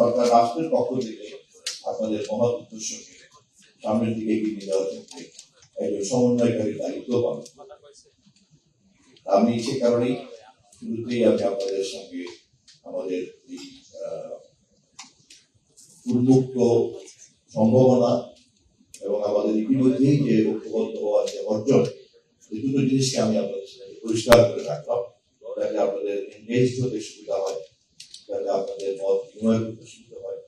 সরকার রাষ্ট্রের পক্ষ থেকে আপনাদের মহৎ উদ্দেশ্যকে সামনের দিকে এগিয়ে নিয়ে যাওয়ার ক্ষেত্রে একজন সমন্বয়কারী দায়িত্ব পালন। আমি সে কারণেই শুরুতেই আমি আপনাদের সঙ্গে আমাদের এই উন্মুক্ত সম্ভাবনা এবং আমাদের ইতিমধ্যেই যে ঐক্যবদ্ধ হওয়ার যে অর্জন, এই দুটো জিনিসকে আমি আপনাদের সাথে পরিষ্কার করে রাখলাম, যাতে আপনাদের এনগেজ হতে সুবিধা হয়, যাতে আপনাদের মত বিনিময় করতে সুবিধা হয়,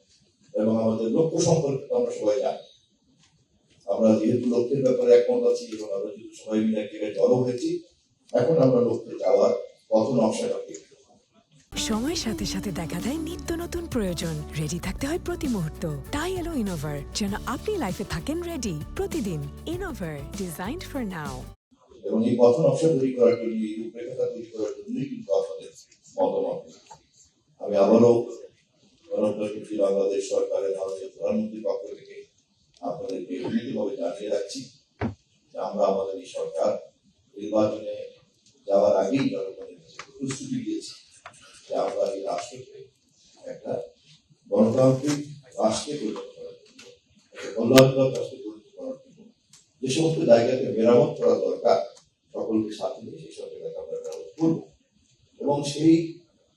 এবং আমাদের লক্ষ্য সম্পর্কে আমরা সবাই জানি। আমরা যেহেতু লক্ষ্যের ব্যাপারে একমত আছি এবং আমরা যেহেতু সবাই মিলে এক জায়গায় জড়ো হয়েছি, এখন আমরা লক্ষ্যে যাওয়ার পথ নকশাটা পেয়ে সময়ের সাথে সাথে দেখা দেয় নিত্য নতুন প্রয়োজন। রেডি থাকতে হয় প্রতি মুহূর্ত। তাই এলো ইনোভার, যেন আপনি লাইফে থাকেন রেডি প্রতিদিন। Innova, designed for now. এবং এই পথ নকশা তৈরি করার জন্য, এই রূপরেখাটা তৈরি করার জন্যই কিন্তু আপনাদের মতামত। আমি আবারও গণপ্রজাতন্ত্রী বাংলাদেশ সরকারের মাননীয় প্রধানমন্ত্রীর পক্ষ থেকে আপনাদেরকে বিনীতভাবে জানিয়ে রাখছি যে আমরা আমাদের এই সরকার নির্বাচনে যাওয়ার আগেই জনগণের কাছে প্রস্তুতি দিয়েছি যে আমরা এই রাষ্ট্রকে একটা গণতান্ত্রিক রাষ্ট্রে পরিণত করার জন্য, একটা কল্যাণমূলক রাষ্ট্রে পরিণত করার জন্য যে সমস্ত জায়গাতে মেরামত করা দরকার, সকলকে সাথে নিয়ে সেই সব জায়গাতে আমরা মেরামত করব। এবং সেই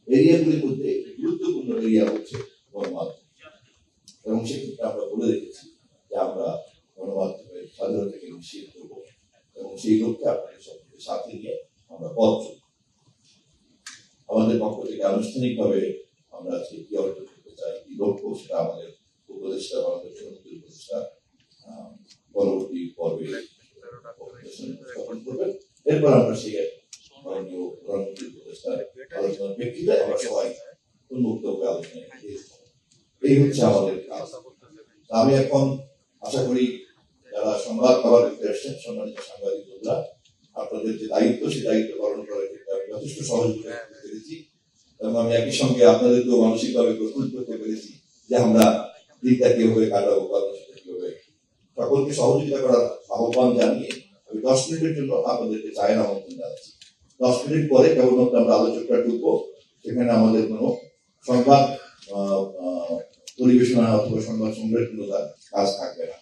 এরিয়াগুলির মধ্যে একটি গুরুত্বপূর্ণ এরিয়া হচ্ছে গণমাধ্যম, এবং সেক্ষেত্রে আমরা বলে রেখেছি যে আমরা গণমাধ্যমের স্বাধীনতাকে নিশ্চিত করব এবং সেই লক্ষ্যে আপনাদের সবকে সাথে নিয়ে আমরা পথ চলব। আমাদের পক্ষ থেকে আনুষ্ঠানিকভাবে আমরা আজকে কি অর্জন করতে চাই, কি লক্ষ্য, সেটা আমাদের উপদেষ্টা, আমাদের প্রধানমন্ত্রী উপদেষ্টা পরবর্তী পর্বে স্থাপন করবেন। এরপর আমরা সেই মাননীয় প্রধানমন্ত্রী উপদেষ্টার আলোচনার প্রেক্ষিতে আমরা সবাই উন্মুক্ত হয়ে আলোচনা। এই হচ্ছে আমাদের কাজ। আমি এখন আশা করি যারা সংবাদ পাওয়ার দেখতে আসছেন, সম্মানিত সাংবাদিক বন্ধুরা, আপনাদের যে দায়িত্ব, সেই দায়িত্ব পালন করার ক্ষেত্রে আমি যথেষ্ট সহযোগিতা করতে পেরেছি, এবং আমি একই সঙ্গে আপনাদেরকেও মানসিকভাবে প্রস্তুত করতে পেরেছি যে আমরা দিনটা কিভাবে কাটাবো, কর্মসূচিটা কিভাবে। সকলকে সহযোগিতা করার আহ্বান জানিয়ে আমি 10 মিনিটের জন্য আপনাদেরকে চায়ের আমন্ত্রণ জানাচ্ছি। 10 মিনিট পরে কেবলমাত্র আমরা আলোচকটা ঢুকবো, সেখানে আমাদের কোনো সংবাদ পরিবেশনা অথবা সংবাদ সংগ্রহের কোনো কাজ থাকবে না।